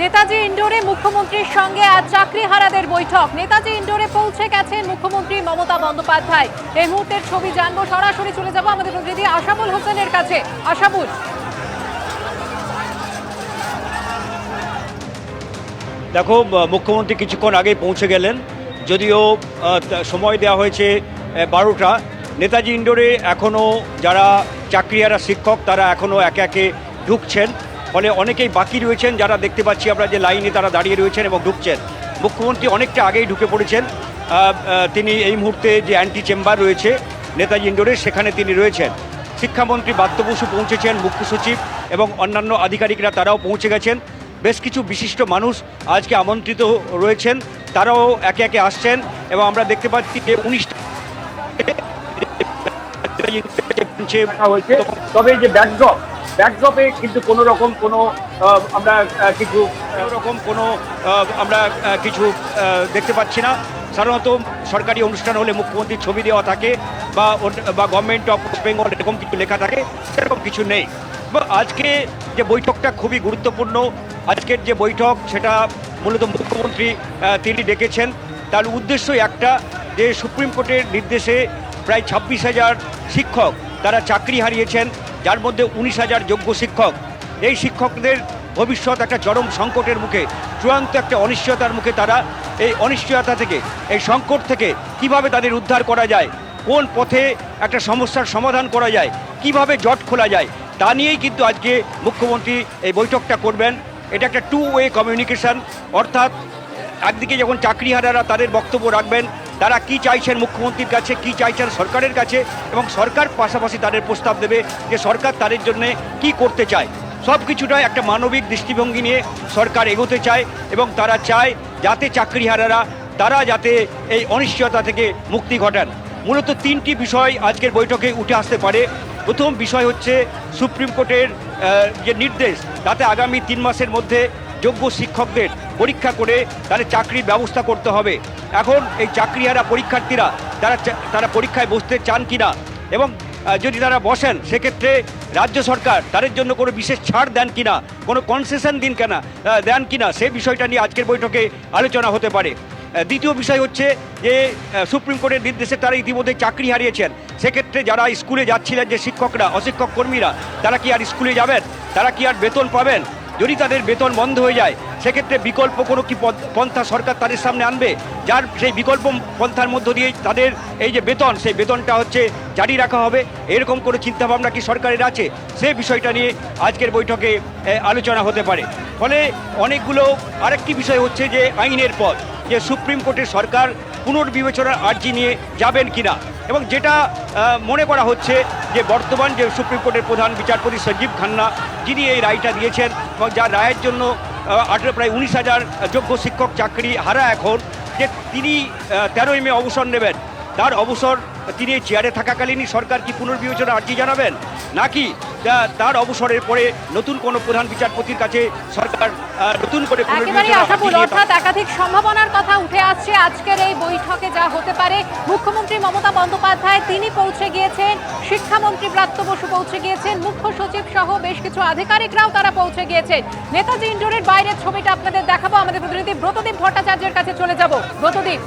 নেতাজি ইন্ডোরে মুখ্যমন্ত্রীর সঙ্গে আজ চাকরিহারাদের বৈঠক। নেতাজি ইন্ডোরে পৌঁছে গেছেন মুখ্যমন্ত্রী মমতা বন্দ্যোপাধ্যায়। এই মুহূর্তের ছবি জানবো, সরাসরি চলে যাব আমাদের প্রতিনিধি আশাবুল হোসেনের কাছে। আশাবুল, দেখো, মুখ্যমন্ত্রী কিছুক্ষণ আগেই পৌঁছে গেলেন, যদিও সময় দেওয়া হয়েছে 12টা। নেতাজি ইন্ডোরে এখনও যারা চাকরিহারা শিক্ষক তারা এখনও একে একে ঢুকছেন, ফলে অনেকেই বাকি রয়েছেন, যারা দেখতে পাচ্ছি আমরা যে লাইনে তারা দাঁড়িয়ে রয়েছেন এবং ঢুকছেন। মুখ্যমন্ত্রী অনেকটা আগেই ঢুকে পড়েছেন। তিনি এই মুহূর্তে যে অ্যান্টি চেম্বার রয়েছে নেতাজি ইন্ডোরে সেখানে তিনি রয়েছেন। শিক্ষামন্ত্রী ব্রাত্য বসু পৌঁছেছেন, মুখ্য সচিব এবং অন্যান্য আধিকারিকরা তারাও পৌঁছে গেছেন। বেশ কিছু বিশিষ্ট মানুষ আজকে আমন্ত্রিত রয়েছেন, তারাও একে একে আসছেন এবং আমরা দেখতে পাচ্ছি যে 19টা তবে যে ব্যাকড্রপে কিন্তু কোনো রকম কোনো আমরা কিছু দেখতে পাচ্ছি না। সাধারণত সরকারি অনুষ্ঠান হলে মুখ্যমন্ত্রীর ছবি দেওয়া থাকে বা গভর্নমেন্ট অফ ওয়েস্ট বেঙ্গল এরকম কিছু লেখা থাকে, সেরকম কিছু নেই। আজকে যে বৈঠকটা খুবই গুরুত্বপূর্ণ। আজকের যে বৈঠক সেটা মূলত মুখ্যমন্ত্রী তিনি ডেকেছেন। তার উদ্দেশ্যই একটা, যে সুপ্রিম কোর্টের নির্দেশে প্রায় 26,000 শিক্ষক তারা চাকরি হারিয়েছেন, যার মধ্যে 19,000 যোগ্য শিক্ষক। এই শিক্ষকদের ভবিষ্যৎ একটা চরম সংকটের মুখে, চূড়ান্ত একটা অনিশ্চয়তার মুখে। তারা এই অনিশ্চয়তা থেকে, এই সংকট থেকে কিভাবে তাদের উদ্ধার করা যায়, কোন পথে একটা সমস্যার সমাধান করা যায়, কিভাবে জট খোলা যায়, তা নিয়েই কিন্তু আজকে মুখ্যমন্ত্রী এই বৈঠকটা করবেন। এটা একটা টু ওয়ে কমিউনিকেশন, অর্থাৎ একদিকে যখন চাকরিহারারা তাদের বক্তব্য রাখবেন, তারা কি চাইছেন মুখ্যমন্ত্রীর কাছে, কি চাইছেন সরকারের কাছে, এবং সরকার পাশাপাশি তাদের প্রস্তাব দেবে যে সরকার তাদের জন্য কি করতে চায়। সব কিছুটাই একটা মানবিক দৃষ্টিভঙ্গি নিয়ে সরকার এগোতে চায় এবং তারা চায় যাতে চাকরিহারারা তারা যাতে এই অনিশ্চয়তা থেকে মুক্তি ঘটান। মূলত 3টি বিষয় আজকের বৈঠকে উঠে আসতে পারে। প্রথম বিষয় হচ্ছে সুপ্রিম কোর্টের যে নির্দেশ, তাতে আগামী 3 মাসের মধ্যে যোগ্য শিক্ষকদের পরীক্ষা করে তাদের চাকরির ব্যবস্থা করতে হবে। এখন এই চাকরিহারা পরীক্ষার্থীরা তারা পরীক্ষায় বসতে চান কিনা, এবং যদি তারা বসেন সেক্ষেত্রে রাজ্য সরকার তাদের জন্য কোনো বিশেষ ছাড় দেন কিনা, কোনো কনসেশন দেন কিনা, সেই বিষয়টা নিয়ে আজকের বৈঠকে আলোচনা হতে পারে। দ্বিতীয় বিষয় হচ্ছে যে সুপ্রিম কোর্টের নির্দেশে তারা ইতিমধ্যে চাকরি হারিয়েছেন, সেক্ষেত্রে যারা স্কুলে যাচ্ছিলেন, যে শিক্ষকরা, অশিক্ষক কর্মীরা, তারা কি আর স্কুলে যাবেন? তারা কি আর বেতন পাবেন? যদি তাদের বেতন বন্ধ হয়ে যায় সেক্ষেত্রে বিকল্প কোনো কি পন্থা সরকার তাদের সামনে আনবে, যার সেই বিকল্প পন্থার মধ্য দিয়ে তাদের এই যে বেতন, সেই বেতনটা হচ্ছে জারি রাখা হবে, এরকম কোনো চিন্তাভাবনা কি সরকারের আছে? সেই বিষয়টা নিয়ে আজকের বৈঠকে আলোচনা হতে পারে। ফলে অনেকগুলো আরেকটি বিষয় হচ্ছে যে আইনের পথ, যে সুপ্রিম কোর্টের সরকার পুনর্বিবেচনার আর্জি নিয়ে যাবেন কিনা, এবং যেটা মনে করা হচ্ছে যে বর্তমান যে সুপ্রিম কোর্টের প্রধান বিচারপতি সঞ্জীব খান্না, যিনি এই রায়টা দিয়েছেন এবং যার রায়ের জন্য প্রায় 19,000 যোগ্য শিক্ষক চাকরি হারা এখন, যে তিনি 13ই মে অবসর নেবেন, তার অবসর তিনি চেয়ারে থাকাকালীনই সরকার কি পুনর্বিবেচনা আর্জি জানাবেন, নাকি তার অবসরের পরে নতুন কোনো প্রধান বিচারপতির কাছে সরকার নতুন করে অর্থাৎ একাধিক সম্ভাবনার কথা উঠে আসছে আজকের এই বৈঠকে যা হতে পারে। মুখ্যমন্ত্রী মমতা বন্দ্যোপাধ্যায় তিনি পৌঁছে গিয়েছেন, শিক্ষামন্ত্রী ব্রাত্য বসু পৌঁছে গিয়েছেন, মুখ্য সচিব সহ বেশ কিছু আধিকারিকরাও তারা পৌঁছে গিয়েছেন। নেতাজি ইন্ডোরের বাইরের ছবিটা আপনাদের দেখাবো, আমাদের প্রতিনিধি ব্রতদীপ ভট্টাচার্যের কাছে চলে যাব। ব্রতদীপ,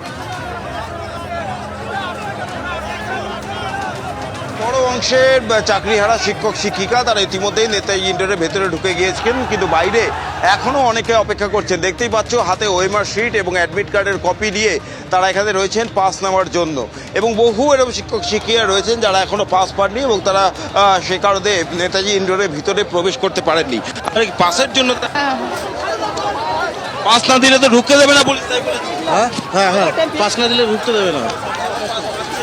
বড় অংশের চাকরিহারা শিক্ষক শিক্ষিকা তারা ইতিমধ্যেই নেতাজি ইন্ডোরের ভেতরে ঢুকে গিয়েছেন, কিন্তু বাইরে এখনও অনেকে অপেক্ষা করছেন। দেখতেই পাচ্ছ হাতে ওএমআর শিট এবং অ্যাডমিট কার্ডের কপি নিয়ে তারা এখানে রয়েছেন পাস নেওয়ার জন্য, এবং বহু এরকম শিক্ষক শিক্ষিকা রয়েছেন যারা এখনও পাস পাননি এবং তারা সে কারণে নেতাজি ইন্ডোরের ভিতরে প্রবেশ করতে পারেননি। আর পাসের জন্য পাস না দিলে তো ঢুকতে দেবে না পুলিশ। হ্যাঁ, পাস না দিলে ঢুকতে দেবে না।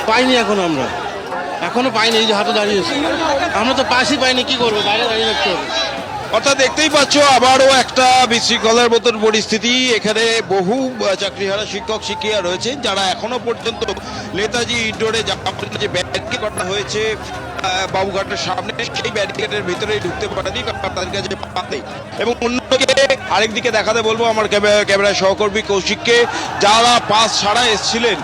পাইনি এখনো পাইনি, এই যে হাতে দাঁড়িয়েছি, আমরা তো পাসই পাইনি, কি করবো, বাইরে দাঁড়িয়ে রাখতে হবে। অর্থাৎ দেখতেই পাচ্ছ আবারও একটা বিশৃঙ্খলার মতন পরিস্থিতি। এখানে বহু চাকরিহারা শিক্ষক শিক্ষিকা রয়েছেন যারা এখনো পর্যন্ত নেতাজি ইন্ডোরে যে ব্যারিকেড করা হয়েছে বাবুঘাটের সামনে, সেই ব্যারিকেডের ভিতরে ঢুকতে পারেনি, কারণ তাদের কাছে পা নেই। এবং অন্য আরেকদিকে দেখাতে বলবো আমার ক্যামেরা সহকর্মী কৌশিককে, যারা পাস ছাড়া এসেছিলেন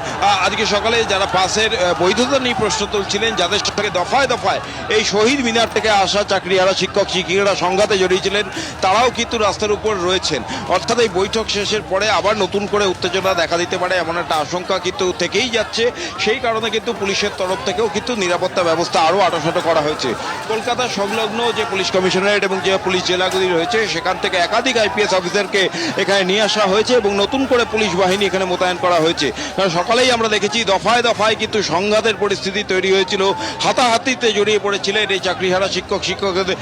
আজকে সকালে, যারা পাসের বৈধতা নিয়ে প্রশ্ন তুলছিলেন, যাদের সঙ্গে দফায় দফায় এই শহীদ মিনার থেকে আসা চাকরিহারা শিক্ষক শিক্ষিকারা সংঘাতে জড়িয়েছিলেন, তারাও কিন্তু রাস্তার উপর রয়েছেন। অর্থাৎ এই বৈঠক শেষের পরে আবার নতুন করে উত্তেজনা দেখা দিতে পারে এমন একটা আশঙ্কা কিন্তু থেকেই যাচ্ছে। সেই কারণে কিন্তু পুলিশের তরফ থেকেও কিন্তু নিরাপত্তা ব্যবস্থা আরও আঁটাসাঁটো করা হয়েছে। কলকাতা সংলগ্ন যে পুলিশ কমিশনারেট এবং যে পুলিশ জেলাগুলি রয়েছে সেখান থেকে একাধিক আইপিএস অফিসারকে এখানে নিয়ে আসা হয়েছে এবং নতুন করে পুলিশ বাহিনী এখানে মোতায়েন করা হয়েছে। কারণ সকালেই আমরা দেখেছি দফায় দফায় কিন্তু সংঘাতের পরিস্থিতি তৈরি হয়েছিল, হাতাহাতিতে জড়িয়ে পড়েছিলেন এই চাকরিহারা শিক্ষক শিক্ষকদের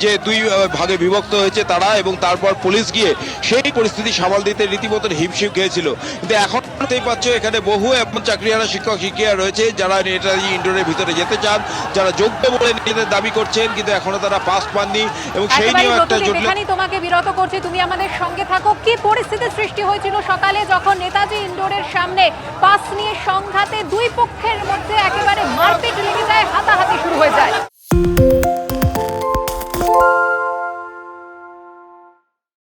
যে দুই ভাগে বিভক্ত হয়েছে তারা, এবং তারপর পুলিশ গিয়ে সেই পরিস্থিতি সামাল দিতে রীতিমতো হিমশিম খেয়েছিল। কিন্তু এখন দেখতেই পাচ্ছ এখানে বহু এমন চাকরিহারা শিক্ষক শিক্ষিকা রয়েছে যারা নেতাজি ইন্ডোরের ভিতরে যেতে চান, যারা যোগ্য বলে নিজেদের দাবি করছেন, কিন্তু এখনো তারা পাস পাননি এবং সেই নিয়েও একটা জটিল। তোমাকে বিরত করছি, তুমি আমাদের সঙ্গে থাকো। কি পরিস্থিতির সৃষ্টি হয়েছিল সকালে যখন নেতাজি ইন্ডোরের সামনে পাস নিয়ে সংঘাতে দুই পক্ষের মধ্যে একেবারে মারপিট লেগে যায়, হাতাহাতি শুরু হয়ে যায়?